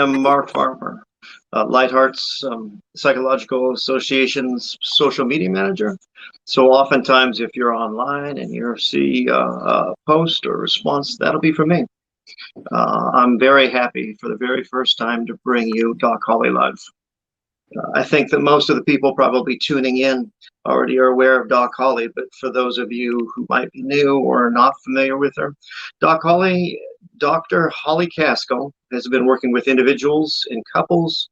am Mark Farmer, Lightheart's Psychological Association's social media manager. So oftentimes if you're online and you see a post or response, that'll be from me. I'm very happy for the very first time to bring you Doc Holley Live. I think that most of the people probably tuning in already are aware of Doc Holley, but for those of you who might be new or not familiar with her, Doc Holley, Dr. Holley Casco, has been working with individuals and couples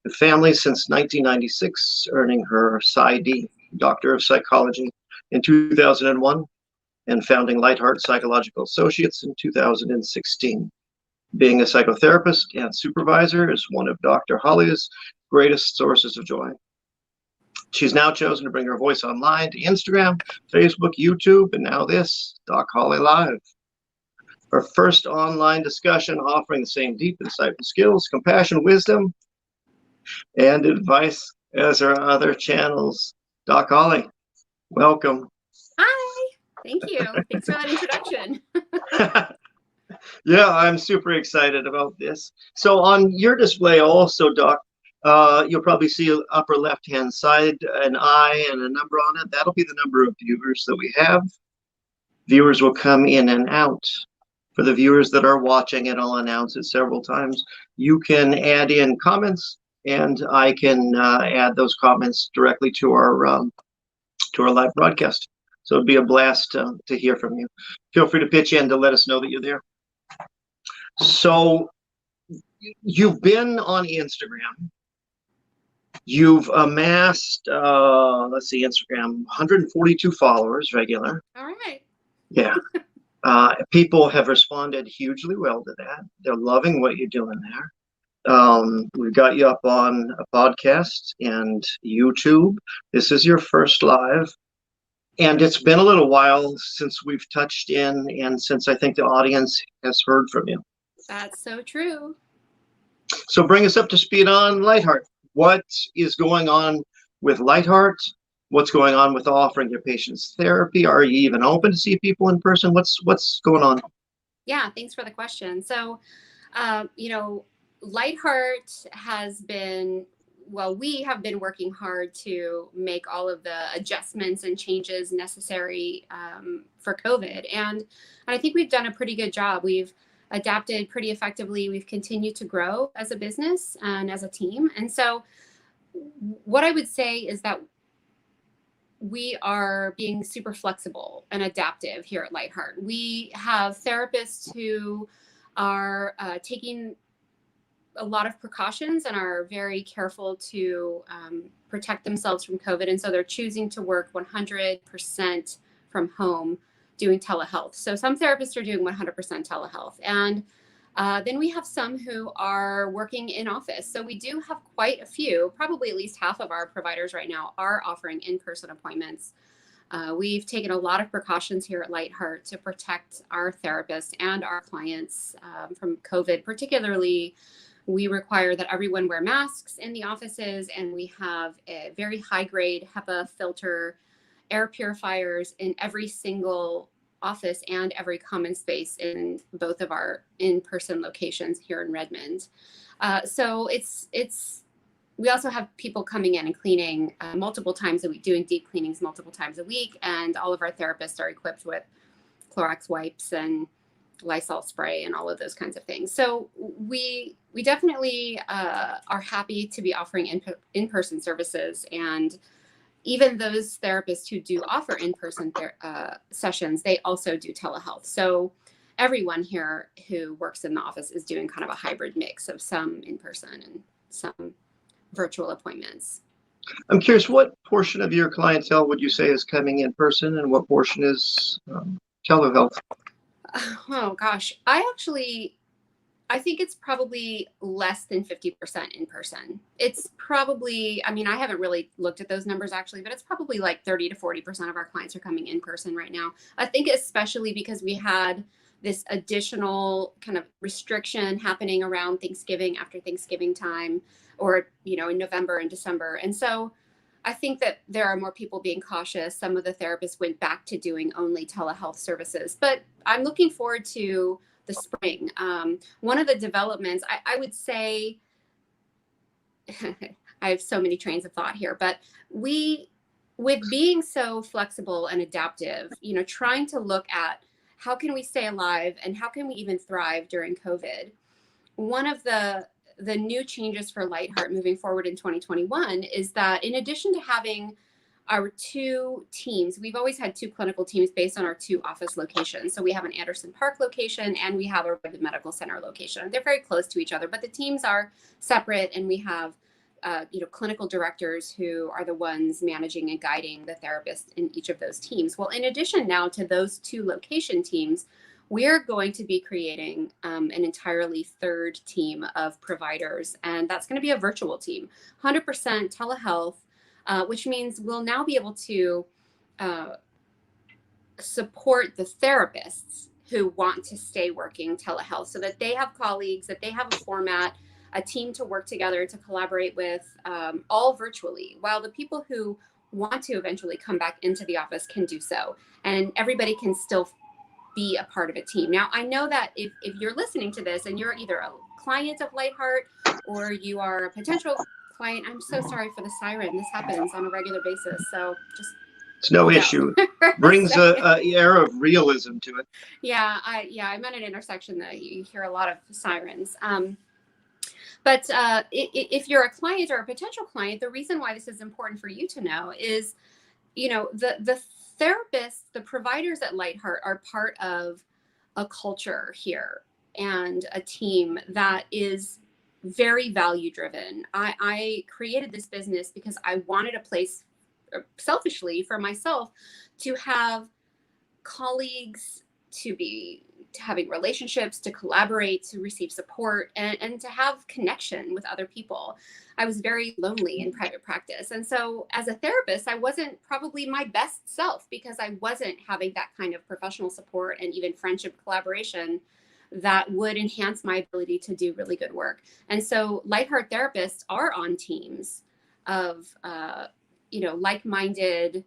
and families since 1996, earning her PsyD, Doctor of Psychology, in 2001, and founding Lightheart Psychological Associates in 2016. Being a psychotherapist and supervisor is one of Dr. Holley's greatest sources of joy. She's now chosen to bring her voice online to Instagram, Facebook, YouTube, and now this, Doc Holley Live. Her first online discussion offering the same deep, insightful skills, compassion, wisdom, and advice as her other channels. Doc Holley, welcome. Hi, thank you. Thanks for that introduction. Yeah, I'm super excited about this. So on your display also, Doc, you'll probably see upper left-hand side an I and a number on it. That'll be the number of viewers that we have. Viewers will come in and out. For the viewers that are watching it, I'll announce it several times. You can add in comments, and I can add those comments directly to our live broadcast. So it'd be a blast to hear from you. Feel free to pitch in to let us know that you're there. So you've been on Instagram. You've amassed, let's see, Instagram, 142 followers regular. All right. Yeah. People have responded hugely well to that. They're loving what you're doing there. We've got you up on a podcast and YouTube. This is your first live. And it's been a little while since we've touched in and since I think the audience has heard from you. That's so true. So bring us up to speed on Lightheart. What is going on with Lightheart? What's going on with offering your patients therapy? Are you even open to see people in person? What's going on? Yeah, thanks for the question. So, Lightheart has been, we have been working hard to make all of the adjustments and changes necessary for COVID. And I think we've done a pretty good job. We've adapted pretty effectively. We've continued to grow as a business and as a team. And so what I would say is that we are being super flexible and adaptive here at Lightheart. We have therapists who are taking a lot of precautions and are very careful to protect themselves from COVID. And so they're choosing to work 100% from home doing telehealth. So some therapists are doing 100% telehealth. And then we have some who are working in office. So we do have quite a few, probably at least half of our providers right now are offering in-person appointments. We've taken a lot of precautions here at Lightheart to protect our therapists and our clients from COVID. Particularly, we require that everyone wear masks in the offices, and we have a very high-grade HEPA filter air purifiers in every single office and every common space in both of our in-person locations here in Redmond. So we also have people coming in and cleaning multiple times a week, doing deep cleanings multiple times a week. And all of our therapists are equipped with Clorox wipes and Lysol spray and all of those kinds of things. So we definitely are happy to be offering in-person services. And even those therapists who do offer in-person sessions, they also do telehealth. So everyone here who works in the office is doing kind of a hybrid mix of some in-person and some virtual appointments. I'm curious, what portion of your clientele would you say is coming in person and what portion is telehealth? Oh gosh, I think it's probably less than 50% in person. It's probably, I haven't really looked at those numbers actually, but it's probably like 30 to 40% of our clients are coming in person right now. I think especially because we had this additional kind of restriction happening around Thanksgiving, after Thanksgiving time, or, in November and December. And so I think that there are more people being cautious. Some of the therapists went back to doing only telehealth services, but I'm looking forward to the spring. One of the developments, I would say, I have so many trains of thought here, but with being so flexible and adaptive, trying to look at how can we stay alive and how can we even thrive during COVID. One of the new changes for Lightheart moving forward in 2021 is that in addition to having our two teams, we've always had two clinical teams based on our two office locations. So we have an Anderson Park location and we have a Redwood Medical Center location. They're very close to each other, but the teams are separate, and we have clinical directors who are the ones managing and guiding the therapists in each of those teams. Well, in addition now to those two location teams, we're going to be creating an entirely third team of providers, and that's going to be a virtual team, 100% telehealth, which means we'll now be able to support the therapists who want to stay working telehealth, so that they have colleagues, that they have a format, a team to work together, to collaborate with, all virtually, while the people who want to eventually come back into the office can do so. And everybody can still be a part of a team. Now, I know that if you're listening to this and you're either a client of Lightheart or you are a potential client, I'm so sorry for the siren. This happens on a regular basis. So just it's no issue. Brings a air of realism to it. Yeah, I'm at an intersection that you hear a lot of sirens. But if you're a client or a potential client, the reason why this is important for you to know is, the therapists, the providers at Lightheart are part of a culture here and a team that is very value driven. I created this business because I wanted a place, selfishly for myself, to have colleagues, to be having relationships, to collaborate, to receive support, and to have connection with other people. I was very lonely in private practice. And so as a therapist, I wasn't probably my best self because I wasn't having that kind of professional support and even friendship collaboration that would enhance my ability to do really good work. And so Lightheart therapists are on teams of, like-minded,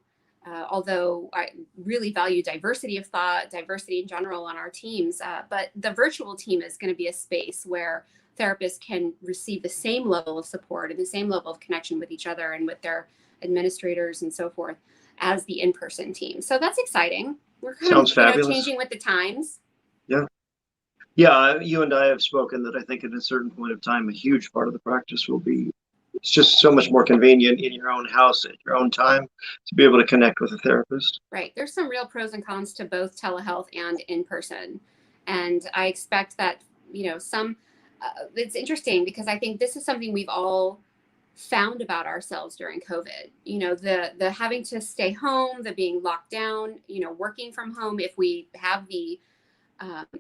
although I really value diversity of thought, diversity in general on our teams. But the virtual team is going to be a space where therapists can receive the same level of support and the same level of connection with each other and with their administrators and so forth as the in-person team. So that's exciting. We're kind of changing with the times. Yeah. Yeah, you and I have spoken that I think at a certain point of time, a huge part of the practice will be, it's just so much more convenient in your own house at your own time to be able to connect with a therapist. Right. There's some real pros and cons to both telehealth and in person. And I expect that, it's interesting because I think this is something we've all found about ourselves during COVID. The having to stay home, the being locked down, working from home, if we have the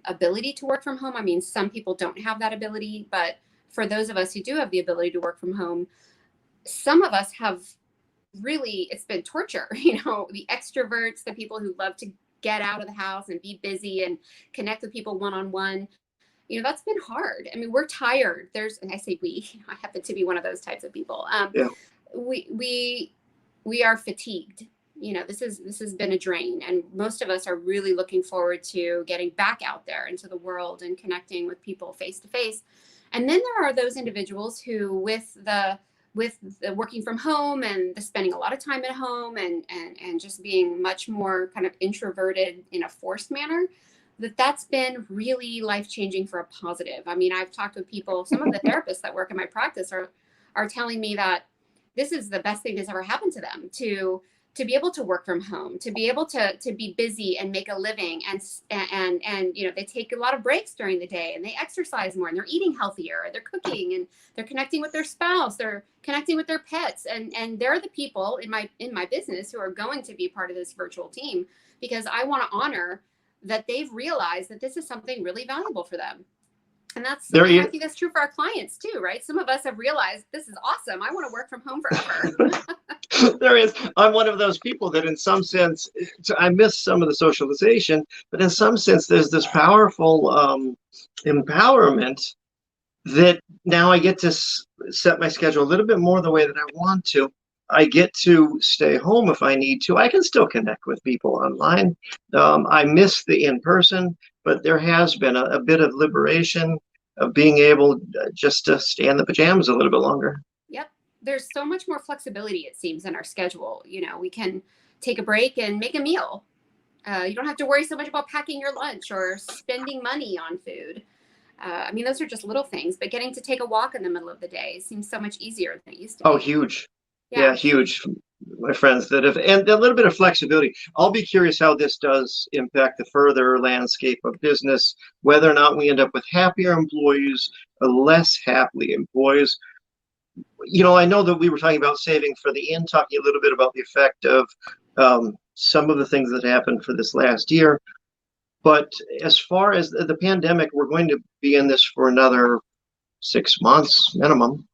ability to work from home. I mean, some people don't have that ability, but for those of us who do have the ability to work from home, some of us have really, it's been torture, the extroverts, the people who love to get out of the house and be busy and connect with people one-on-one. That's been hard. I mean, we're tired. And I say I happen to be one of those types of people. Yeah. We are fatigued. This has been a drain, and most of us are really looking forward to getting back out there into the world and connecting with people face to face. And then there are those individuals who, with the working from home and the spending a lot of time at home and just being much more kind of introverted in a forced manner, that's been really life-changing for a positive. I mean, I've talked with people, some of the therapists that work in my practice are telling me that this is the best thing that's ever happened to them, to be able to work from home, to be able to be busy and make a living, and they take a lot of breaks during the day, and they exercise more, and they're eating healthier, they're cooking, and they're connecting with their spouse, they're connecting with their pets, and they're the people in my business who are going to be part of this virtual team, because I want to honor that they've realized that this is something really valuable for them. And I think that's true for our clients too, right? Some of us have realized this is awesome. I want to work from home forever. There is. I'm one of those people that in some sense, I miss some of the socialization, but in some sense, there's this powerful empowerment that now I get to set my schedule a little bit more the way that I want to. I get to stay home if I need to. I can still connect with people online. I miss the in-person. but there has been a bit of liberation of being able just to stay in the pajamas a little bit longer. Yep. There's so much more flexibility, it seems, in our schedule. We can take a break and make a meal. You don't have to worry so much about packing your lunch or spending money on food. I mean, those are just little things, but getting to take a walk in the middle of the day seems so much easier than it used to be. Oh, huge. Yeah, huge. My friends that have, and a little bit of flexibility. I'll be curious how this does impact the further landscape of business, whether or not we end up with happier employees or less happy employees. I know that we were talking about saving for the end, talking a little bit about the effect of some of the things that happened for this last year. But as far as the pandemic, we're going to be in this for another 6 months minimum.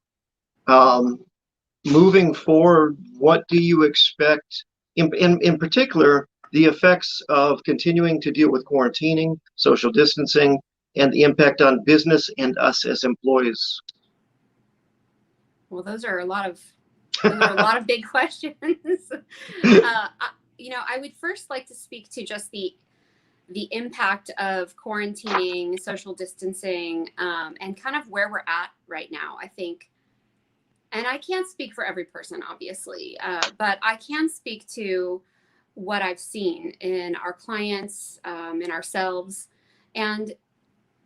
Moving forward, what do you expect, in particular, the effects of continuing to deal with quarantining, social distancing, and the impact on business and us as employees? Well, those are a lot of big questions. I would first like to speak to just the impact of quarantining, social distancing, and kind of where we're at right now. I think, and I can't speak for every person, obviously, but I can speak to what I've seen in our clients, in ourselves. And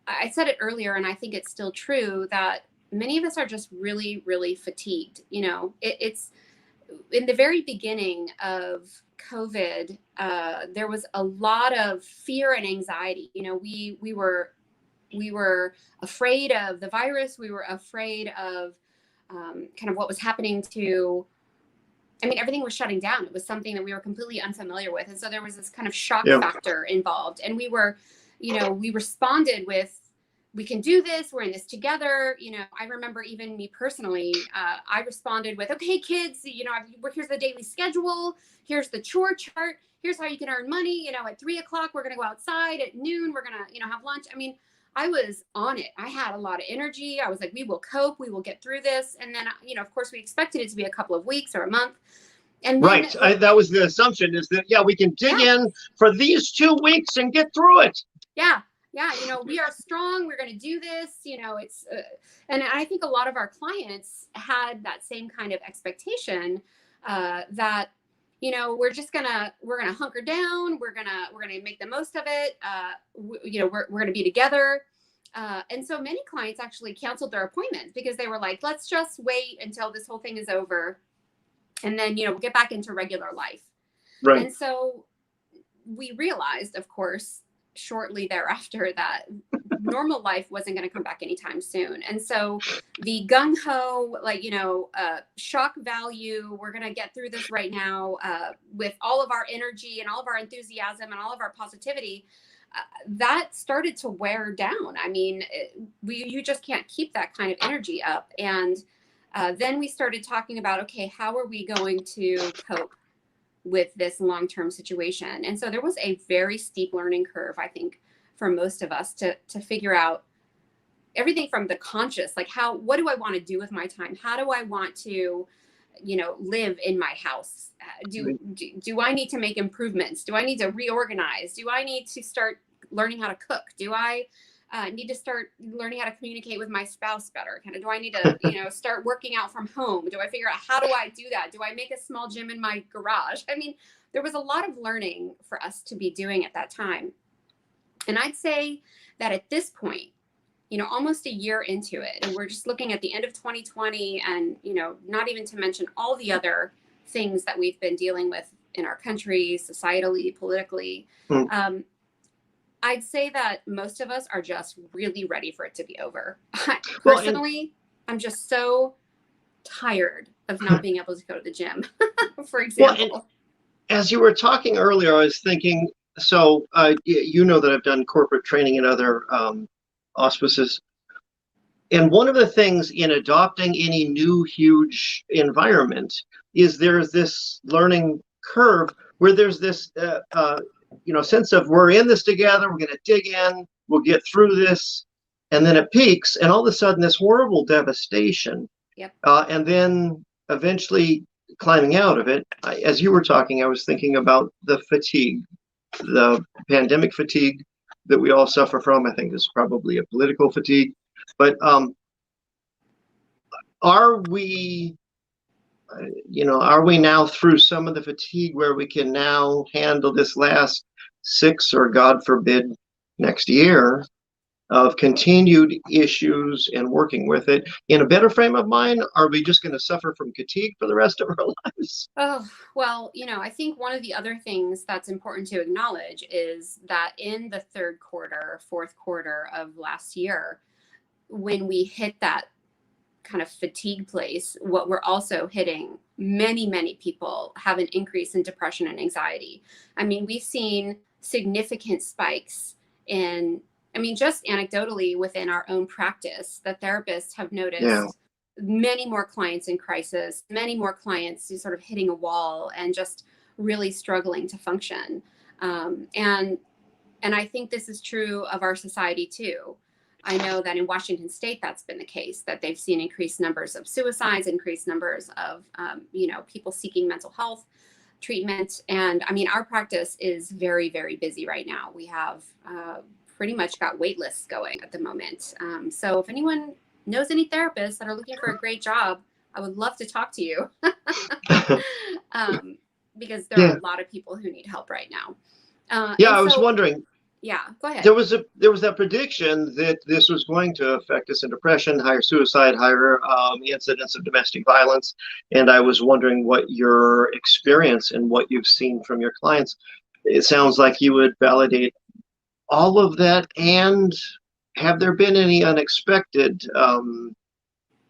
I said it earlier, and I think it's still true, that many of us are just really, really fatigued. It's in the very beginning of COVID, there was a lot of fear and anxiety. We were afraid of the virus. We were afraid of kind of what was happening to. I mean, everything was shutting down. It was something that we were completely unfamiliar with, and so there was this kind of shock factor involved. And we responded with, we can do this. We're in this together. I remember even me personally, I responded with, okay, kids, here's the daily schedule. Here's the chore chart. Here's how you can earn money. At 3:00, we're going to go outside. At noon, we're going to, have lunch. I mean, I was on it. I had a lot of energy. I was like, we will cope. We will get through this. And then, of course, we expected it to be a couple of weeks or a month. And then, that was the assumption, is that, we can dig in for these 2 weeks and get through it. Yeah. We are strong. We're going to do this. It's, and I think a lot of our clients had that same kind of expectation that, we're going to hunker down. We're going to make the most of it. We're going to be together. And so many clients actually canceled their appointments because they were like, let's just wait until this whole thing is over. And then, we'll get back into regular life. Right. And so we realized, of course, shortly thereafter, that normal life wasn't going to come back anytime soon. And so the gung-ho, shock value, we're going to get through this right now with all of our energy and all of our enthusiasm and all of our positivity, that started to wear down. I mean, you just can't keep that kind of energy up. And then we started talking about, okay, how are we going to cope with this long-term situation? And so there was a very steep learning curve, I think, for most of us to figure out everything from the conscious, like what do I want to do with my time? How do I want to, live in my house? Do I need to make improvements? Do I need to reorganize? Do I need to start learning how to cook? Do I need to start learning how to communicate with my spouse better? Do I need to, start working out from home? Do I figure out, how do I do that? Do I make a small gym in my garage? I mean, there was a lot of learning for us to be doing at that time. And I'd say that at this point, almost a year into it, and we're just looking at the end of 2020 and, not even to mention all the other things that we've been dealing with in our country, societally, politically, I'd say that most of us are just really ready for it to be over. Personally, I'm just so tired of not being able to go to the gym, for example. Well, as you were talking earlier, I was thinking, so that I've done corporate training in other auspices. And one of the things in adopting any new huge environment is there's this learning curve where there's this sense of, we're in this together, we're going to dig in, we'll get through this, and then it peaks, and all of a sudden this horrible devastation. Yep. And then eventually climbing out of it. As you were talking, I was thinking about the fatigue, the pandemic fatigue, that we all suffer from. I think is probably a political fatigue. But are we, are we now through some of the fatigue where we can now handle this last 6 or God forbid next year of continued issues and working with it in a better frame of mind? Are we just going to suffer from fatigue for the rest of our lives? Oh, well, I think one of the other things that's important to acknowledge is that in the third quarter, fourth quarter of last year, when we hit that kind of fatigue place, what we're also hitting, many people have an increase in depression and anxiety. I mean, we've seen significant spikes in, just anecdotally within our own practice, the therapists have noticed many more clients in crisis, many more clients who sort of hitting a wall and just really struggling to function. And I think this is true of our society too. I know that in Washington State, that's been the case, that they've seen increased numbers of suicides, increased numbers of, people seeking mental health treatment. And our practice is very, very busy right now. We have pretty much got wait lists going at the moment. So if anyone knows any therapists that are looking for a great job, I would love to talk to you because there are a lot of people who need help right now. I was wondering. Yeah, go ahead. There was that prediction that this was going to affect us in depression, higher suicide, higher incidence of domestic violence, and I was wondering what your experience and what you've seen from your clients. It sounds like you would validate all of that. And have there been any unexpected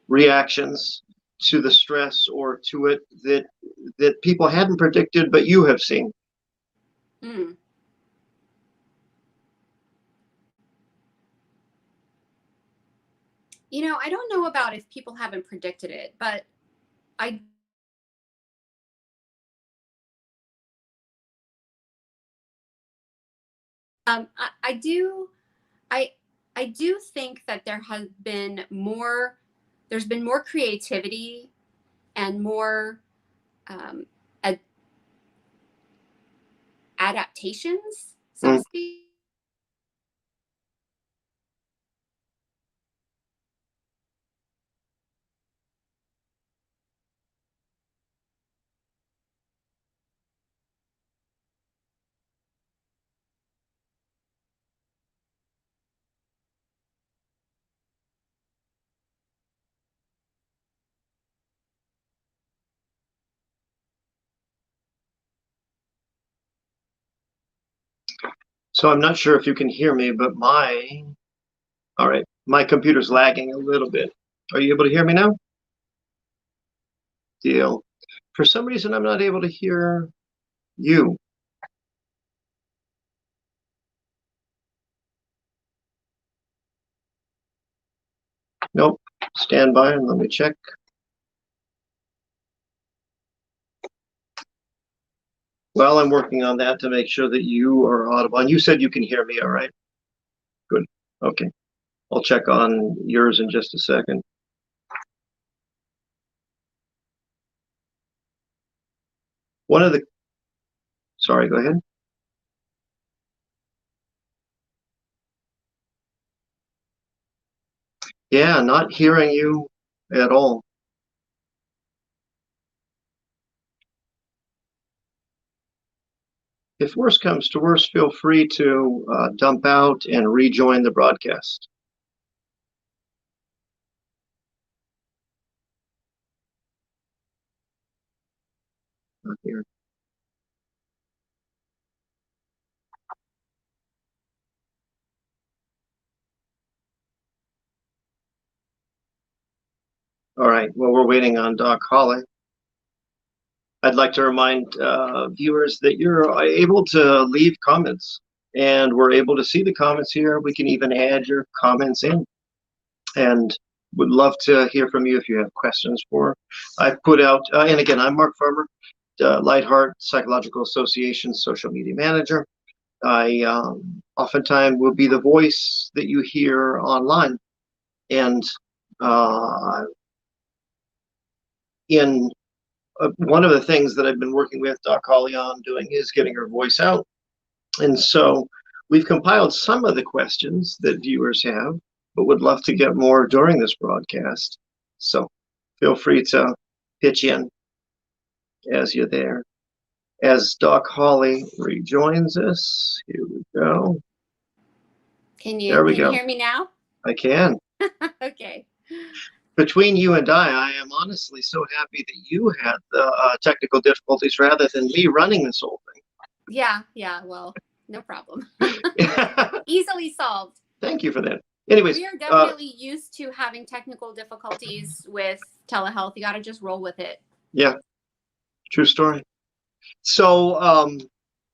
reactions to the stress or to it that people hadn't predicted, but you have seen? I don't know about if people haven't predicted it, but I do think that there's been more creativity and more adaptations, so to speak. So I'm not sure if you can hear me, but my computer's lagging a little bit. Are you able to hear me now? Deal. For some reason, I'm not able to hear you. Nope. Stand by and let me check. Well, I'm working on that to make sure that you are audible. And you said you can hear me, all right? Good. Okay. I'll check on yours in just a second. Sorry, go ahead. Yeah, not hearing you at all. If worse comes to worse, feel free to dump out and rejoin the broadcast. Not here. All right. Well, we're waiting on Doc Holley. I'd like to remind viewers that you're able to leave comments, and we're able to see the comments here. We can even add your comments in, and would love to hear from you if you have questions for. I've put out, and again, I'm Mark Farmer, Lightheart Psychological Association social media manager. I oftentimes will be the voice that you hear online, and in one of the things that I've been working with Doc Holley on doing is getting her voice out. And so We've compiled some of the questions that viewers have, but would love to get more during this broadcast. So feel free to pitch in as you're there. As Doc Holley rejoins us, here we go. Can There we you go. hear me now? I can. Okay. Between you and I am honestly so happy that you had the technical difficulties rather than me running this whole thing. Yeah. Well, no problem. Easily solved. Thank you for that. Anyways, we are definitely used to having technical difficulties with telehealth. You got to just roll with it. Yeah, true story. So,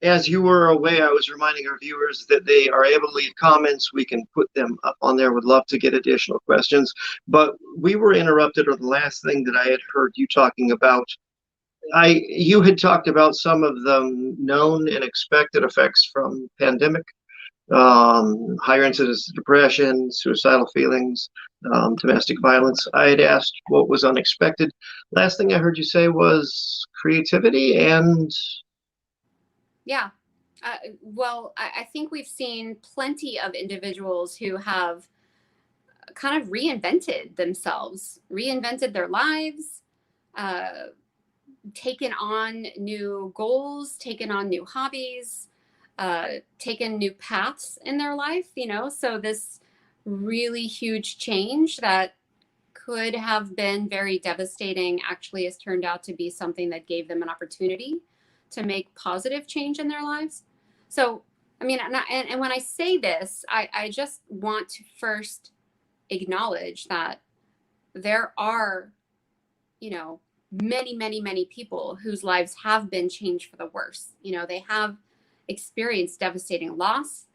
as you were away, I was reminding our viewers that they are able to leave comments. We can put them up on there. Would love to get additional questions. But we were interrupted, or the last thing that I had heard you talking about, you had talked about some of the known and expected effects from pandemic, higher incidence of depression, suicidal feelings, domestic violence. I had asked what was unexpected. Last thing I heard you say was creativity and... Yeah. Well, I think we've seen plenty of individuals who have kind of reinvented themselves, reinvented their lives, taken on new goals, taken on new hobbies, taken new paths in their life, so this really huge change that could have been very devastating actually has turned out to be something that gave them an opportunity to make positive change in their lives. So, I mean, and when I say this, I just want to first acknowledge that there are, many people whose lives have been changed for the worse. They have experienced devastating loss.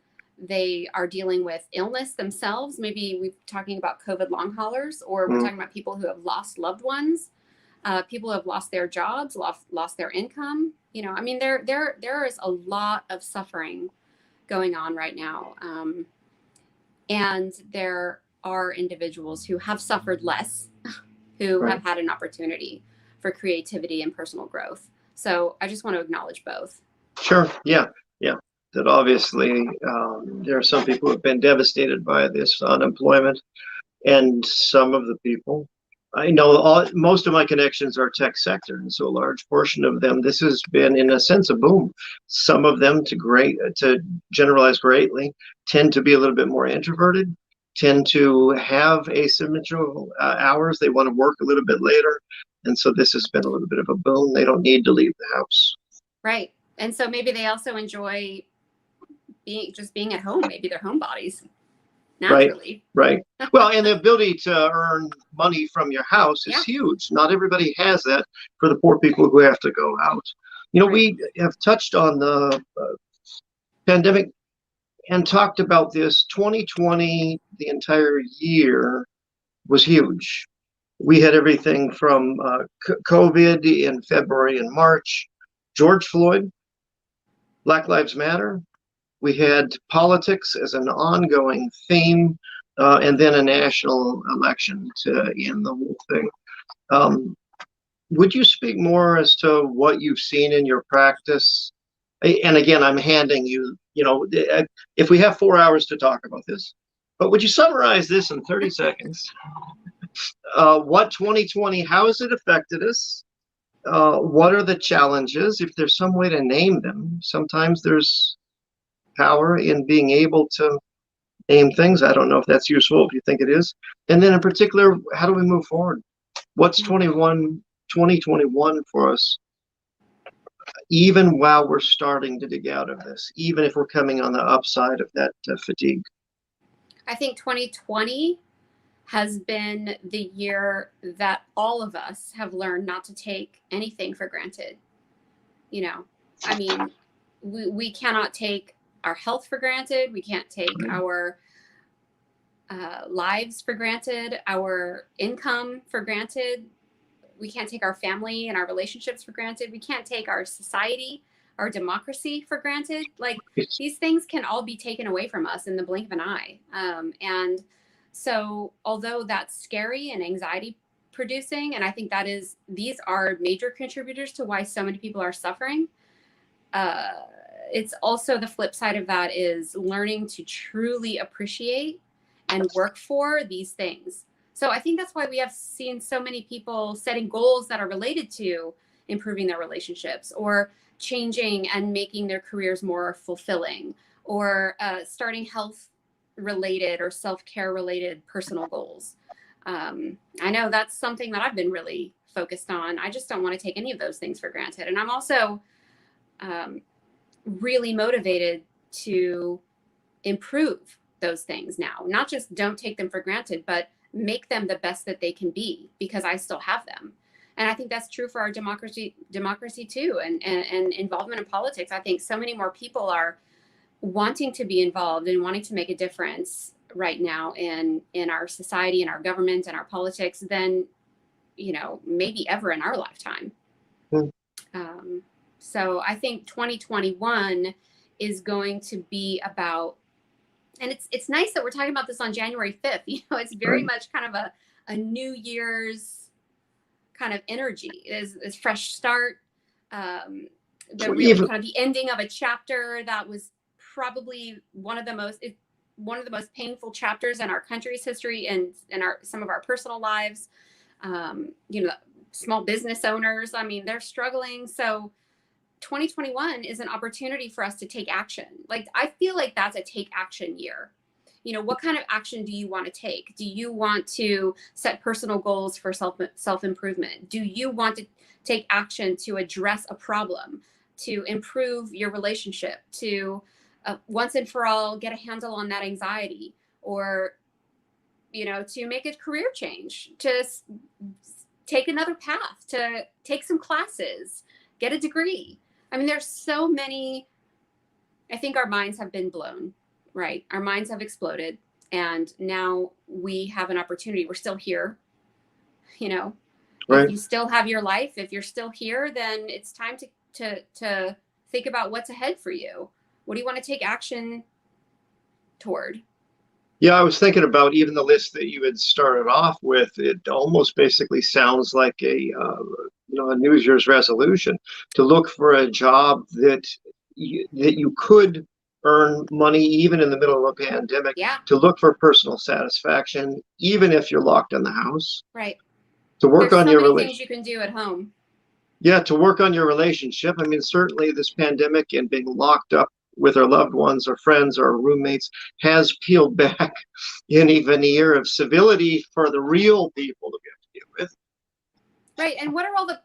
They are dealing with illness themselves. Maybe we're talking about COVID long haulers, or we're talking about people who have lost loved ones, people who have lost their jobs, lost their income. I mean, there is a lot of suffering going on right now. And there are individuals who have suffered less, who have had an opportunity for creativity and personal growth. So I just want to acknowledge both. Sure. Yeah. That obviously there are some people who have been devastated by this unemployment, and some of the people I know, most of my connections are tech sector, and so a large portion of them, this has been in a sense a boom. Some of them, to generalize greatly, tend to be a little bit more introverted, tend to have asymmetrical hours. They want to work a little bit later, and so this has been a little bit of a boom. They don't need to leave the house. Right, and so maybe they also enjoy being at home. Maybe they're homebodies. Naturally. Right. Well, and the ability to earn money from your house is huge. Not everybody has that. For the poor people who have to go out. We have touched on the pandemic and talked about this. 2020, the entire year, was huge. We had everything from COVID in February and March, George Floyd, Black Lives Matter. We had politics as an ongoing theme, and then a national election to end the whole thing. Would you speak more as to what you've seen in your practice? And again, I'm handing you, if we have 4 hours to talk about this, but would you summarize this in 30 seconds? What 2020, how has it affected us? What are the challenges, if there's some way to name them? Sometimes there's power in being able to name things. I don't know if that's useful, if you think it is. And then in particular, how do we move forward? What's 2021 for us, even while we're starting to dig out of this, even if we're coming on the upside of that fatigue? I think 2020 has been the year that all of us have learned not to take anything for granted. I mean, we cannot take our health for granted. We can't take our lives for granted, our income for granted. We can't take our family and our relationships for granted. We can't take our society, our democracy for granted. Like, these things can all be taken away from us in the blink of an eye. And so although that's scary and anxiety producing, and I think these are major contributors to why so many people are suffering, it's also the flip side of that is learning to truly appreciate and work for these things. So I think that's why we have seen so many people setting goals that are related to improving their relationships or changing and making their careers more fulfilling, or starting health related or self-care related personal goals. I know that's something that I've been really focused on. I just don't want to take any of those things for granted. And I'm also really motivated to improve those things now. Not just don't take them for granted, but make them the best that they can be, because I still have them. And I think that's true for our democracy too, and involvement in politics. I think so many more people are wanting to be involved and wanting to make a difference right now in our society and our government and our politics than, maybe ever in our lifetime. So I think 2021 is going to be about, and it's nice that we're talking about this on January 5th. It's very much kind of a New Year's kind of energy. Is fresh start. Kind of the ending of a chapter that was probably one of the most painful chapters in our country's history and in some of our personal lives. Small business owners, they're struggling. So 2021 is an opportunity for us to take action. Like, I feel like that's a take action year. What kind of action do you want to take? Do you want to set personal goals for self-improvement? Do you want to take action to address a problem, to improve your relationship, to once and for all get a handle on that anxiety, or, to make a career change, to take another path, to take some classes, get a degree? There's so many. I think our minds have been blown, right? Our minds have exploded, and now we have an opportunity. We're still here, Right. If you still have your life, if you're still here, then it's time to think about what's ahead for you. What do you want to take action toward? Yeah, I was thinking about even the list that you had started off with. It almost basically sounds like a New Year's resolution to look for a job that you could earn money even in the middle of a pandemic. Yeah. To look for personal satisfaction even if you're locked in the house. Right. To work on your things you can do at home. Yeah, to work on your relationship. Certainly this pandemic and being locked up with our loved ones or friends or roommates has peeled back any veneer of civility for the real people that we have to deal with. Right. And what are all the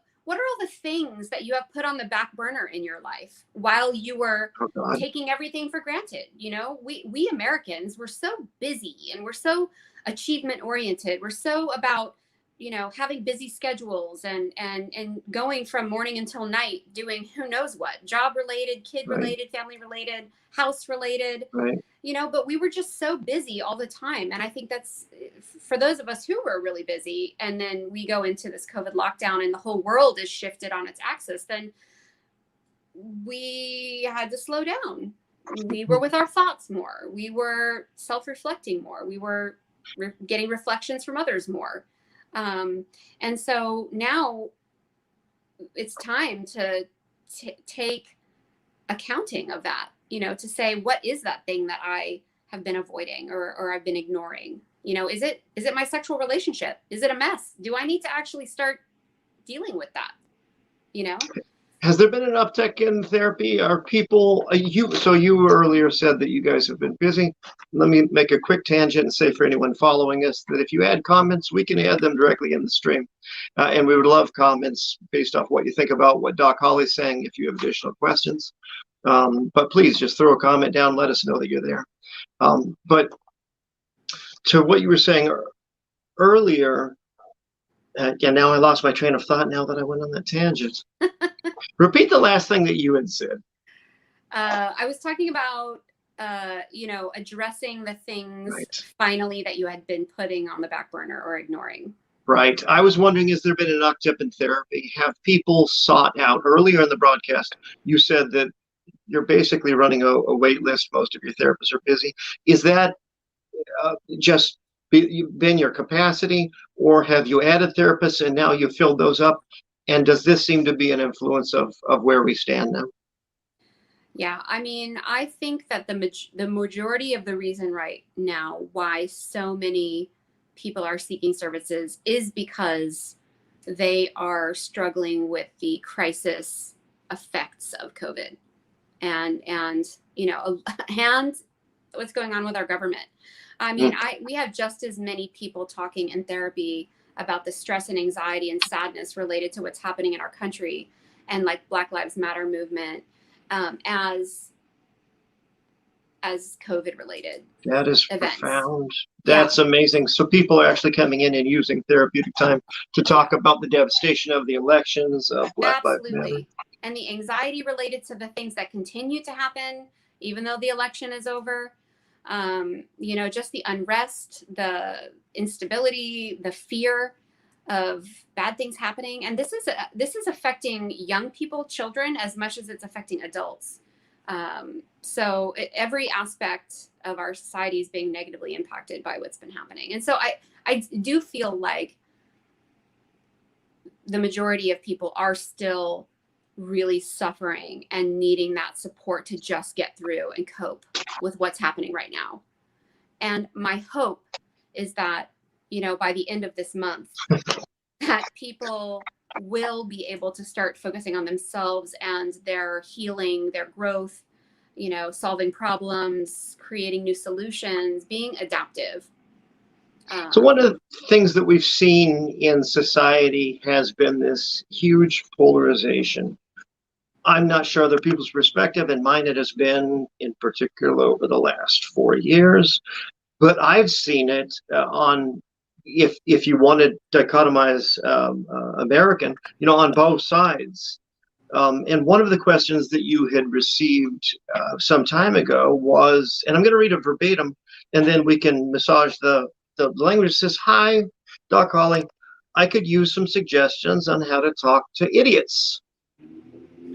things that you have put on the back burner in your life while you were taking everything for granted? We Americans, we're so busy and we're so achievement oriented. We're so about having busy schedules and going from morning until night doing who knows what, job related, kid related, family related, house related, but we were just so busy all the time. And I think that's for those of us who were really busy, and then we go into this COVID lockdown and the whole world is shifted on its axis, then we had to slow down. We were with our thoughts more. We were self-reflecting more. We were getting reflections from others more. And so now it's time to take accounting of that, to say, what is that thing that I have been avoiding or I've been ignoring? Is it my sexual relationship? Is it a mess? Do I need to actually start dealing with that? Has there been an uptick in therapy? Are people, so you earlier said that you guys have been busy. Let me make a quick tangent and say for anyone following us that if you add comments, we can add them directly in the stream. And we would love comments based off what you think about what Doc Holley's saying if you have additional questions. But please just throw a comment down, let us know that you're there. But to what you were saying earlier, now I lost my train of thought now that I went on that tangent. Repeat the last thing that you had said. I was talking about, addressing the things finally that you had been putting on the back burner or ignoring. Right. I was wondering, has there been an uptick in therapy? Have people sought out, earlier in the broadcast, you said that you're basically running a wait list. Most of your therapists are busy. Is that just been your capacity, or have you added therapists and now you've filled those up? And does this seem to be an influence of where we stand now? Yeah, I mean, I think that the majority of the reason right now why so many people are seeking services is because they are struggling with the crisis effects of COVID, and and what's going on with our government. I mean, Mm. we have just as many people talking in therapy about the stress and anxiety and sadness related to what's happening in our country and like Black Lives Matter movement, as COVID related That is events. profound. Yeah, That's amazing. So people are actually coming in and using therapeutic time to yeah, talk about the devastation of the elections, of Black Lives Matter. absolutely. And the anxiety related to the things that continue to happen, even though the election is over. Just the unrest, the instability, the fear of bad things happening, and this is affecting young people, children, as much as it's affecting adults. Every aspect of our society is being negatively impacted by what's been happening, and so I do feel like the majority of people are still really suffering and needing that support to just get through and cope with what's happening right now. And my hope is that, by the end of this month, that people will be able to start focusing on themselves and their healing, their growth, solving problems, creating new solutions, being adaptive. So one of Um, the things that we've seen in society has been this huge polarization. I'm not sure other people's perspective, and mine it has been in particular over the last 4 years. But I've seen it on, if you want to dichotomize American, on both sides. And one of the questions that you had received some time ago was, and I'm going to read it verbatim, and then we can massage the language. It says, "Hi, Doc Holley. I could use some suggestions on how to talk to idiots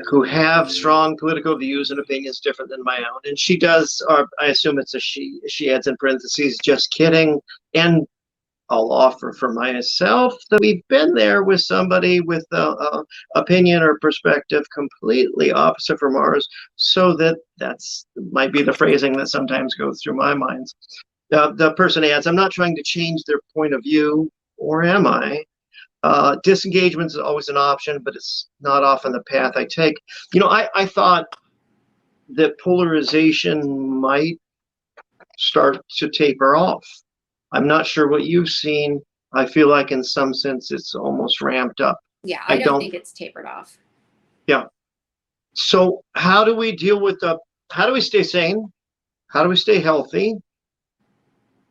who have strong political views and opinions different than my own." And she does, or I assume it's a she. She adds in parentheses, "Just kidding." And I'll offer for myself that we've been there with somebody with a opinion or perspective completely opposite from ours. So that's might be the phrasing that sometimes goes through my mind. The person adds, "I'm not trying to change their point of view, or am I? Disengagement is always an option, but it's not often the path I take." I thought that polarization might start to taper off. I'm not sure what you've seen. I feel like in some sense it's almost ramped up. yeah, I I don't don't, think it's tapered off. yeah. So how do we deal with how do we stay sane? How do we stay healthy?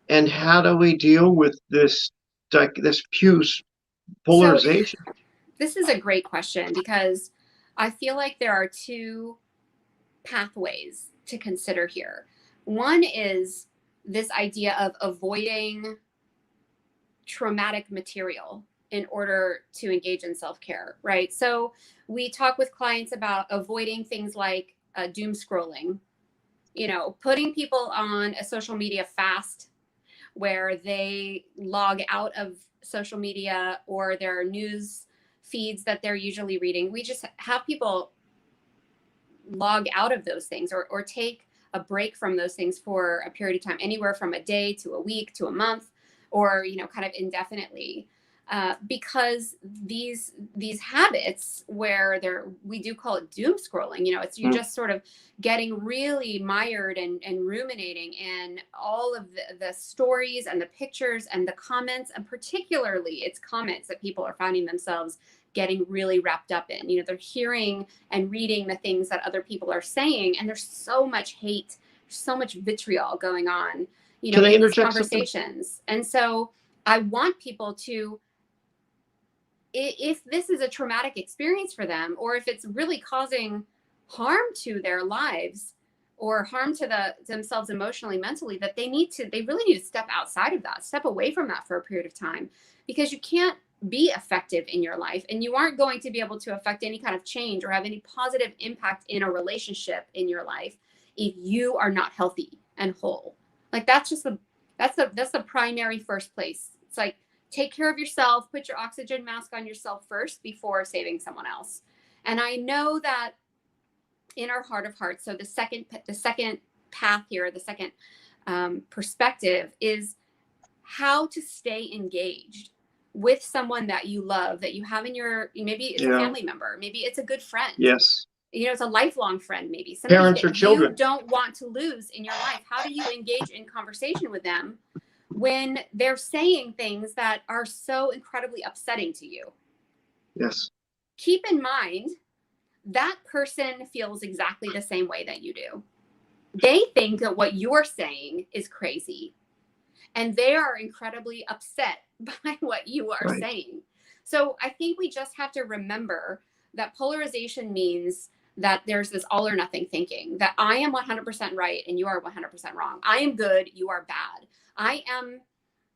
And how do we deal with this Pugh's So polarization? this is a great question because I feel like there are two pathways to consider here. One is this idea of avoiding traumatic material in order to engage in self-care, right? So we talk with clients about avoiding things like doom scrolling, putting people on a social media fast where they log out of social media or their news feeds that they're usually reading. We just have people log out of those things, or take a break from those things for a period of time, anywhere from a day to a week to a month, or kind of indefinitely. Because these habits where we do call it doom scrolling, it's you're Mm. just sort of getting really mired and ruminating in all of the stories and the pictures and the comments, and particularly it's comments that people are finding themselves getting really wrapped up in. They're hearing and reading the things that other people are saying, and there's so much hate, so much vitriol going on, Can I in these interject something? conversations. And so I want people to, if this is a traumatic experience for them, or if it's really causing harm to their lives or harm to themselves emotionally, mentally, that they really need to step outside of that, step away from that for a period of time, because you can't be effective in your life, and you aren't going to be able to affect any kind of change or have any positive impact in a relationship in your life if you are not healthy and whole. Like that's the primary first place. It's like, take care of yourself, put your oxygen mask on yourself first before saving someone else. And I know that in our heart of hearts. So the second path here, the second perspective is how to stay engaged with someone that you love, that you have in your, maybe it's a family member, maybe it's a good friend. Yes. You know, it's a lifelong friend, maybe somebody Parents that or children you don't want to lose in your life. How do you engage in conversation with them when they're saying things that are so incredibly upsetting to you? Yes. Keep in mind that person feels exactly the same way that you do. They think that what you're saying is crazy, and they are incredibly upset by what you are saying. So I think we just have to remember that polarization means that there's this all or nothing thinking, that I am 100% right and you are 100% wrong. I am good, you are bad. I am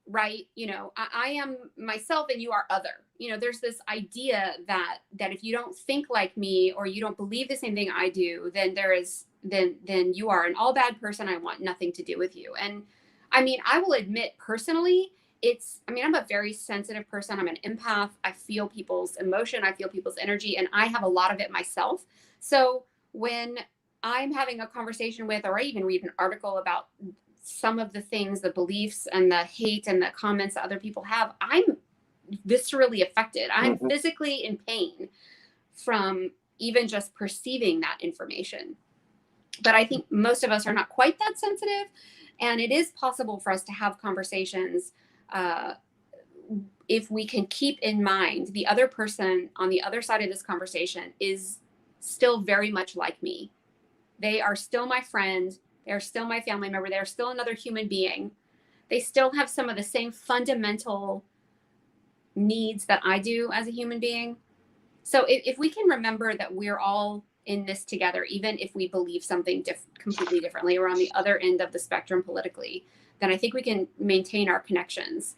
right, you know, I am myself and you are other. You know, there's this idea that if you don't think like me or you don't believe the same thing I do, then then you are an all bad person. I want nothing to do with you. And I mean, I will admit personally, I'm a very sensitive person. I'm an empath. I feel people's emotion. I feel people's energy, and I have a lot of it myself. So when I'm having a conversation with, or I even read an article about some of the things, the beliefs and the hate and the comments that other people have, I'm viscerally affected. I'm physically in pain from even just perceiving that information. But I think most of us are not quite that sensitive. And it is possible for us to have conversations if we can keep in mind the other person on the other side of this conversation is still very much like me. They are still my friend. They're still my family member. They're still another human being. They still have some of the same fundamental needs that I do as a human being. So if we can remember that we're all in this together, even if we believe something completely differently, or on the other end of the spectrum politically, then I think we can maintain our connections.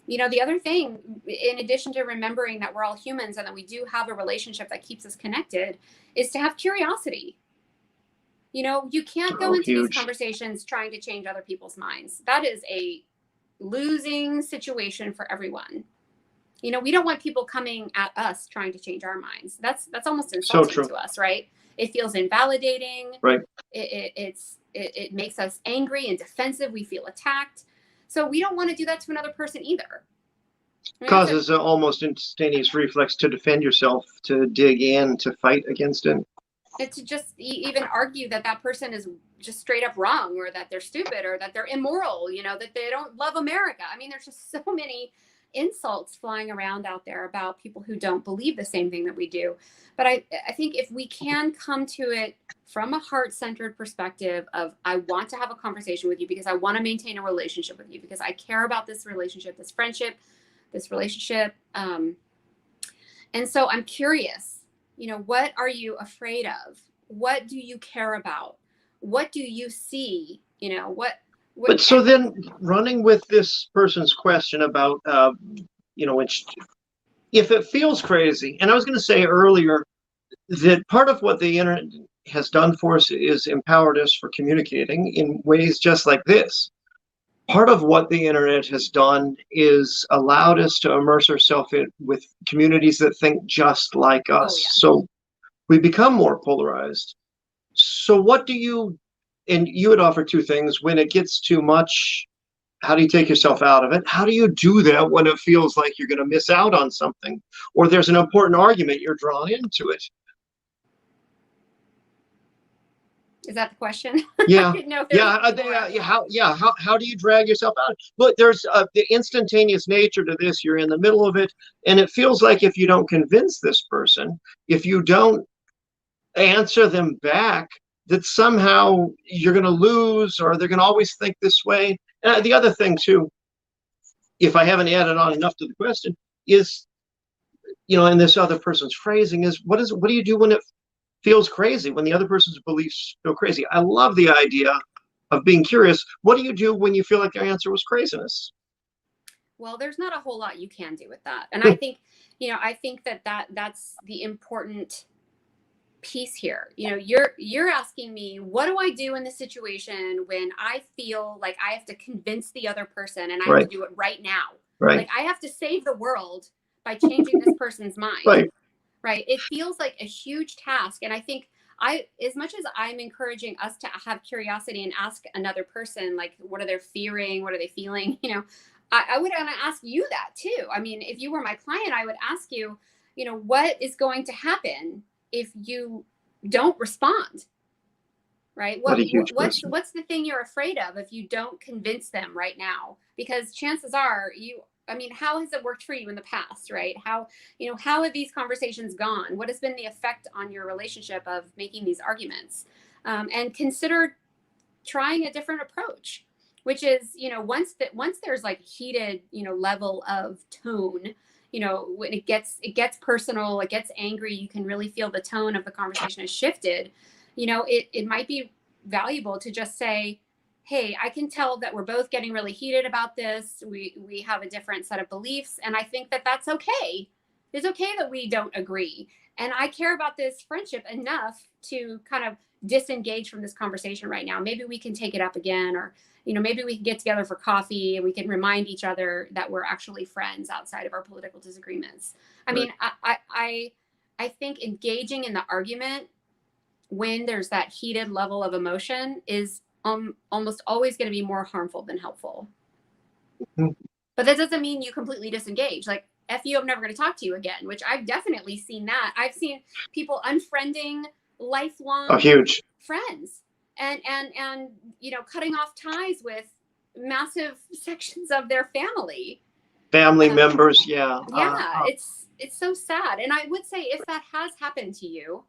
You know, the other thing, in addition to remembering that we're all humans and that we do have a relationship that keeps us connected, is to have curiosity. You know, you can't go into these conversations trying to change other people's minds. That is a losing situation for everyone. You know, we don't want people coming at us trying to change our minds. That's almost insulting to us, right? It feels invalidating. Right. It makes us angry and defensive. We feel attacked. So we don't want to do that to another person either. Causes an almost instantaneous reflex to defend yourself, to dig in, to fight against it. And to just even argue that that person is just straight up wrong, or that they're stupid, or that they're immoral, you know, that they don't love America. I mean, there's just so many insults flying around out there about people who don't believe the same thing that we do. But I think if we can come to it from a heart-centered perspective of, I want to have a conversation with you because I want to maintain a relationship with you, because I care about this relationship, this friendship, this relationship. And so I'm curious, you know, what are you afraid of? What do you care about? What do you see? You know, but so then running with this person's question about, you know, if it feels crazy, and I was going to say earlier that part of what the internet has done for us is empowered us for communicating in ways just like this. Part of what the internet has done is allowed us to immerse ourselves with communities that think just like us. Oh, yeah. So we become more polarized. So what do you, and you would offer two things: when it gets too much, how do you take yourself out of it? How do you do that when it feels like you're going to miss out on something, or there's an important argument you're drawn into it? Is that the question? Yeah. How do you drag yourself out? But there's the instantaneous nature to this. You're in the middle of it, and it feels like if you don't convince this person, if you don't answer them back, that somehow you're going to lose, or they're going to always think this way. And the other thing too, if I haven't added on enough to the question, is, you know, in this other person's phrasing, is what do you do when it feels crazy, when the other person's beliefs feel crazy? I love the idea of being curious. What do you do when you feel like your answer was craziness? Well, there's not a whole lot you can do with that. And I think, you know, I think that's the important piece here. You know, you're asking me, what do I do in this situation when I feel like I have to convince the other person, and I have to do it right now? Like I have to save the world by changing this person's mind. Right. It feels like a huge task. And I think as much as I'm encouraging us to have curiosity and ask another person, like, what are they fearing? What are they feeling? I would want to ask you that too. I mean, if you were my client, I would ask you, what is going to happen if you don't respond? Right? What a huge question. What's the thing you're afraid of if you don't convince them right now? Because chances are how has it worked for you in the past, right? How have these conversations gone? What has been the effect on your relationship of making these arguments? And consider trying a different approach, which is, once there's like heated, level of tone, when it gets personal, it gets angry, you can really feel the tone of the conversation has shifted. It might be valuable to just say, hey, I can tell that we're both getting really heated about this. We have a different set of beliefs, and I think that that's okay. It's okay that we don't agree. And I care about this friendship enough to kind of disengage from this conversation right now. Maybe we can take it up again, or maybe we can get together for coffee and we can remind each other that we're actually friends outside of our political disagreements. I mean, I think engaging in the argument when there's that heated level of emotion is almost always going to be more harmful than helpful. Mm-hmm. But that doesn't mean you completely disengage. Like, F you, I'm never going to talk to you again, which I've definitely seen that. I've seen people unfriending lifelong huge friends and cutting off ties with massive sections of their family members. It's so sad. And I would say, if that has happened to you,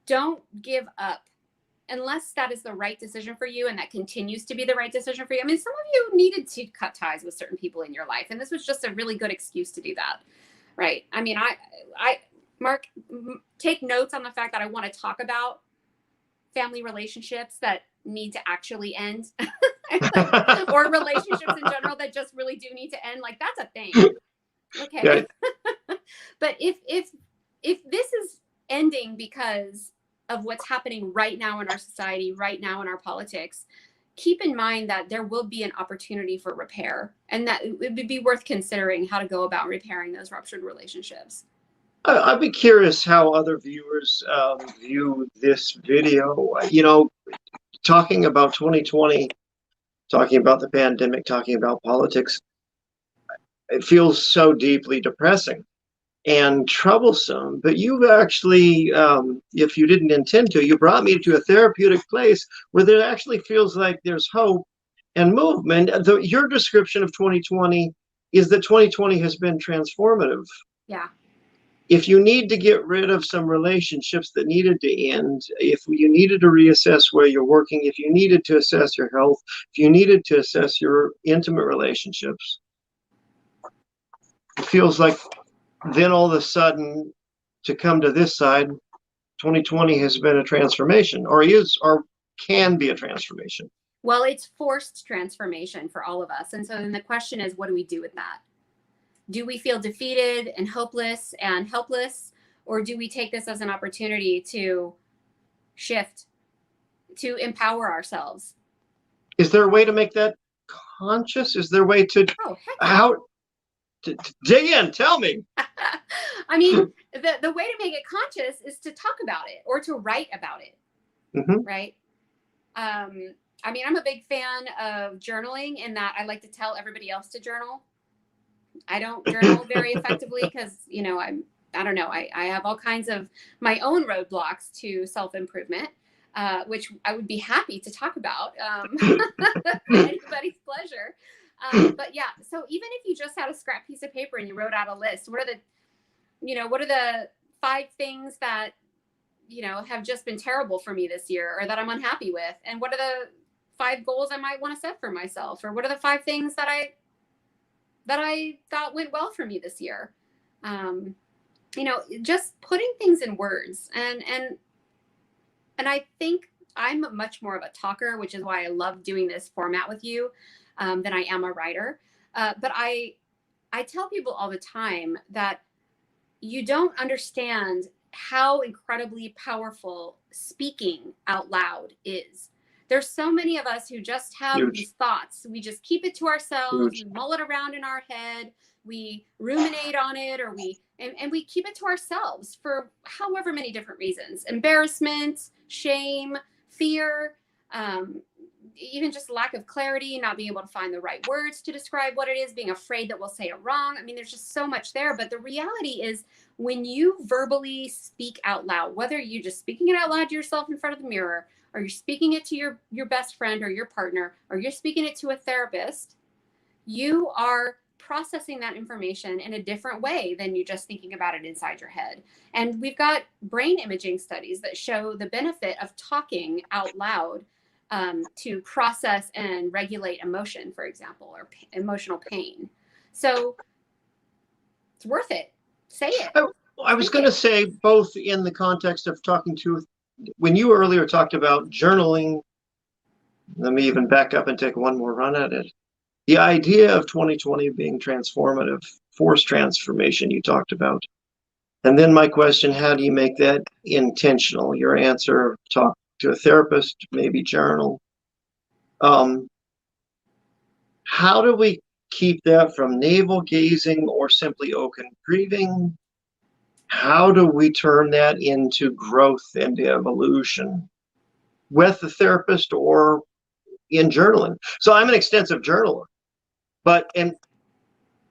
don't give up unless that is the right decision for you and that continues to be the right decision for you. I mean, some of you needed to cut ties with certain people in your life, and this was just a really good excuse to do that, right? I mean, Mark, take notes on the fact that I want to talk about family relationships that need to actually end or relationships in general that just really do need to end. Like, that's a thing. Okay. But if this is ending because of what's happening right now in our society, right now in our politics, keep in mind that there will be an opportunity for repair, and that it would be worth considering how to go about repairing those ruptured relationships. I'd be curious how other viewers view this video. Talking about 2020, talking about the pandemic, talking about politics, it feels so deeply depressing and troublesome. But you've actually, if you didn't intend to, you brought me to a therapeutic place where there actually feels like there's hope and movement. Your description of 2020 is that 2020 has been transformative. Yeah. If you need to get rid of some relationships that needed to end, if you needed to reassess where you're working, if you needed to assess your health, if you needed to assess your intimate relationships, it feels like then all of a sudden, to come to this side, 2020 has been a transformation, or can be a transformation. Well, it's forced transformation for all of us. And so then the question is, what do we do with that? Do we feel defeated and hopeless and helpless? Or do we take this as an opportunity to shift, to empower ourselves? Is there a way to make that conscious? Is there a way to dig in? Tell me. I mean, the way to make it conscious is to talk about it or to write about it. Mm-hmm. Right? I mean, I'm a big fan of journaling in that I like to tell everybody else to journal. I don't journal very effectively because, I don't know. I have all kinds of my own roadblocks to self-improvement, which I would be happy to talk about at anybody's pleasure. But yeah, so even if you just had a scrap piece of paper and you wrote out a list, what are the 5 things that, have just been terrible for me this year or that I'm unhappy with? And what are the 5 goals I might want to set for myself? Or what are the 5 things that I thought went well for me this year? Just putting things in words. And I think I'm much more of a talker, which is why I love doing this format with you, than I am a writer. But I tell people all the time that you don't understand how incredibly powerful speaking out loud is. There's so many of us who just have these thoughts. We just keep it to ourselves, we mull it around in our head, we ruminate on it, or and we keep it to ourselves for however many different reasons: embarrassment, shame, fear, even just lack of clarity, not being able to find the right words to describe what it is, being afraid that we'll say it wrong. I mean, there's just so much there. But the reality is, when you verbally speak out loud, whether you're just speaking it out loud to yourself in front of the mirror, or you're speaking it to your best friend or your partner, or you're speaking it to a therapist, you are processing that information in a different way than you just thinking about it inside your head. And we've got brain imaging studies that show the benefit of talking out loud to process and regulate emotion, for example, or emotional pain. So it's worth it. Say it. I was going to say, both in the context of talking to, when you earlier talked about journaling, let me even back up and take one more run at it. The idea of 2020 being transformative, force transformation you talked about. And then my question, how do you make that intentional? Your answer, talk to a therapist, maybe journal. How do we keep that from navel gazing or simply open grieving? How do we turn that into growth and evolution with the therapist or in journaling? So I'm an extensive journaler, but and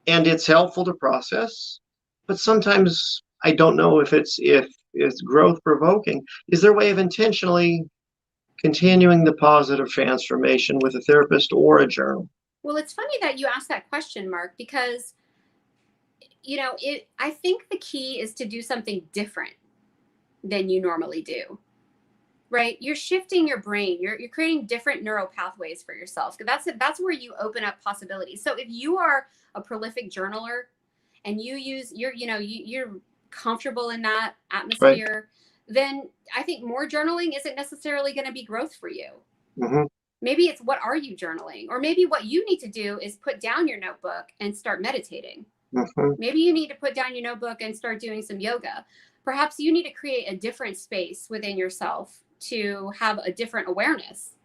it's helpful to process, but sometimes I don't know if it's growth provoking. Is there a way of intentionally continuing the positive transformation with a therapist or a journal? Well, it's funny that you asked that question, Mark, because I think the key is to do something different than you normally do. Right? You're shifting your brain. You're creating different neural pathways for yourself. That's where you open up possibilities. So if you are a prolific journaler and you're comfortable in that atmosphere, right, then I think more journaling isn't necessarily going to be growth for you. Mm-hmm. Maybe it's, what are you journaling? Or maybe what you need to do is put down your notebook and start meditating. Mm-hmm. Maybe you need to put down your notebook and start doing some yoga. Perhaps you need to create a different space within yourself to have a different awareness,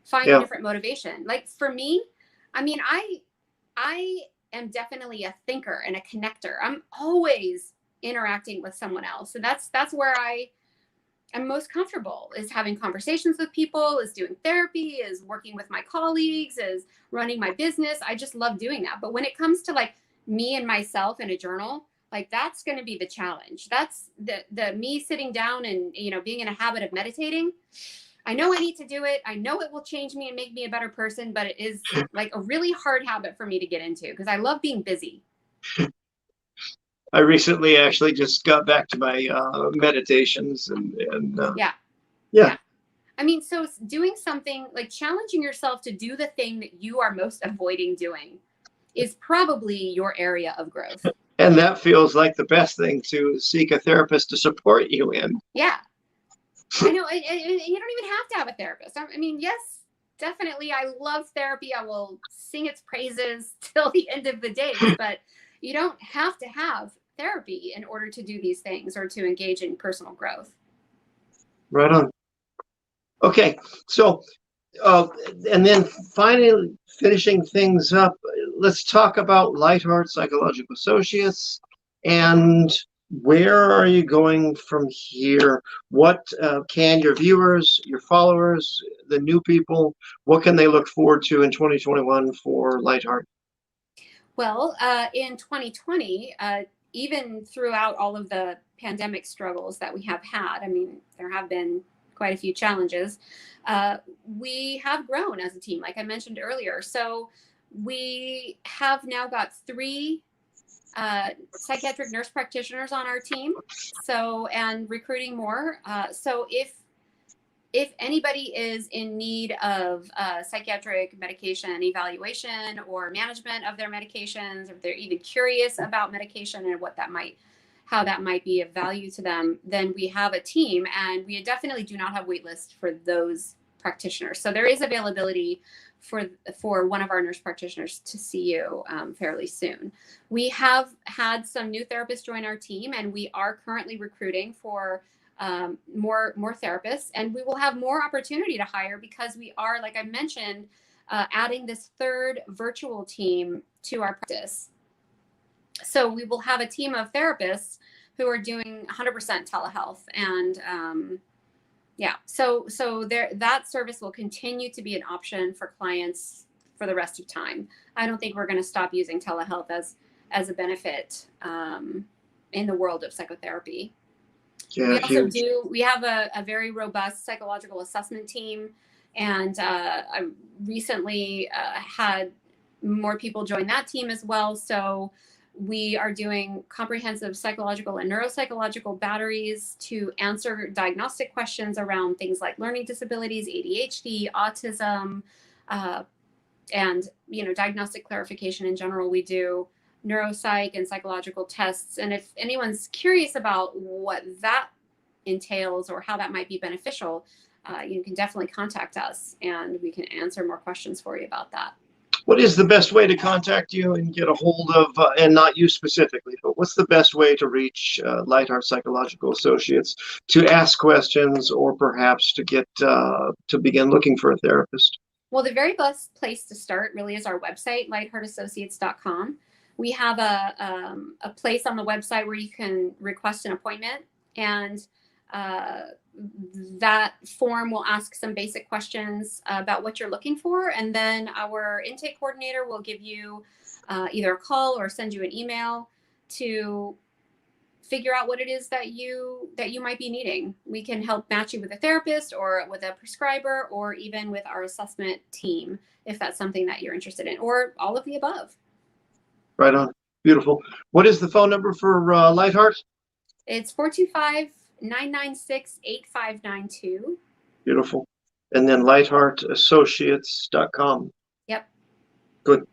find a different motivation. Like for me, I mean, I am definitely a thinker and a connector. I'm always interacting with someone else. And that's where I am most comfortable, is having conversations with people, is doing therapy, is working with my colleagues, is running my business. I just love doing that. But when it comes to like me and myself in a journal, like that's going to be the challenge. That's the me sitting down and, being in a habit of meditating. I know I need to do it. I know it will change me and make me a better person, but it is like a really hard habit for me to get into because I love being busy. I recently actually just got back to my meditations and yeah. I mean, so it's doing something like challenging yourself to do the thing that you are most avoiding doing is probably your area of growth. And that feels like the best thing, to seek a therapist to support you in. Yeah. I know. You don't even have to have a therapist. I mean, yes, definitely. I love therapy. I will sing its praises till the end of the day, but you don't have to have therapy in order to do these things or to engage in personal growth. Right on. Okay. So, and then finally finishing things up, let's talk about Lightheart Psychological Associates, and where are you going from here? What can your viewers, your followers, the new people, what can they look forward to in 2021 for Lightheart? Well, in 2020, even throughout all of the pandemic struggles that we have had, I mean, there have been quite a few challenges. We have grown as a team, like I mentioned earlier. So we have now got 3 psychiatric nurse practitioners on our team. So, and recruiting more. So if anybody is in need of psychiatric medication evaluation or management of their medications, or if they're even curious about medication and how that might be of value to them, then we have a team, and we definitely do not have wait lists for those practitioners. So there is availability for one of our nurse practitioners to see you fairly soon. We have had some new therapists join our team, and we are currently recruiting for more therapists, and we will have more opportunity to hire because we are, like I mentioned, adding this 3rd virtual team to our practice. So we will have a team of therapists who are doing 100% telehealth. And yeah, so that service will continue to be an option for clients for the rest of time. I don't think we're going to stop using telehealth as a benefit in the world of psychotherapy. Yeah, We also huge. we have a very robust psychological assessment team. And I recently had more people join that team as well. So we are doing comprehensive psychological and neuropsychological batteries to answer diagnostic questions around things like learning disabilities, ADHD, autism, and diagnostic clarification in general. We do neuropsych and psychological tests. And if anyone's curious about what that entails or how that might be beneficial, you can definitely contact us and we can answer more questions for you about that. What is the best way to contact you and get a hold of, and not you specifically, but what's the best way to reach Lightheart Psychological Associates to ask questions or perhaps to get to begin looking for a therapist? Well, the very best place to start really is our website, lightheartassociates.com. We have a place on the website where you can request an appointment, and that form will ask some basic questions about what you're looking for. And then our intake coordinator will give you either a call or send you an email to figure out what it is that you might be needing. We can help match you with a therapist or with a prescriber or even with our assessment team if that's something that you're interested in, or all of the above. Right on. Beautiful. What is the phone number for Lightheart? It's 425-996-8592. Beautiful. And then lightheartassociates.com. Yep. Good.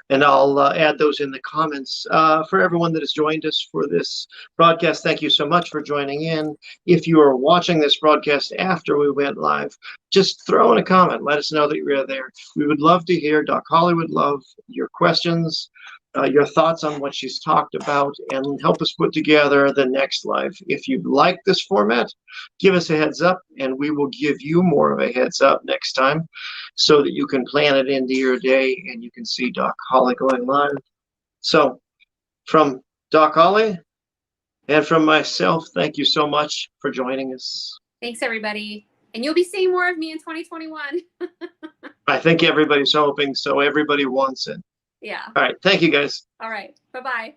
And I'll add those in the comments. For everyone that has joined us for this broadcast, thank you so much for joining in. If you are watching this broadcast after we went live, just throw in a comment. Let us know that you're there. We would love to hear. Doc Holley would love your questions, your thoughts on what she's talked about, and help us put together the next live. If you like this format, give us a heads up, and we will give you more of a heads up next time so that you can plan it into your day and you can see Doc Holley going live. So from Doc Holley and from myself, thank you so much for joining us. Thanks, everybody. And you'll be seeing more of me in 2021. I think everybody's hoping so. Everybody wants it. Yeah. All right. Thank you, guys. All right. Bye-bye.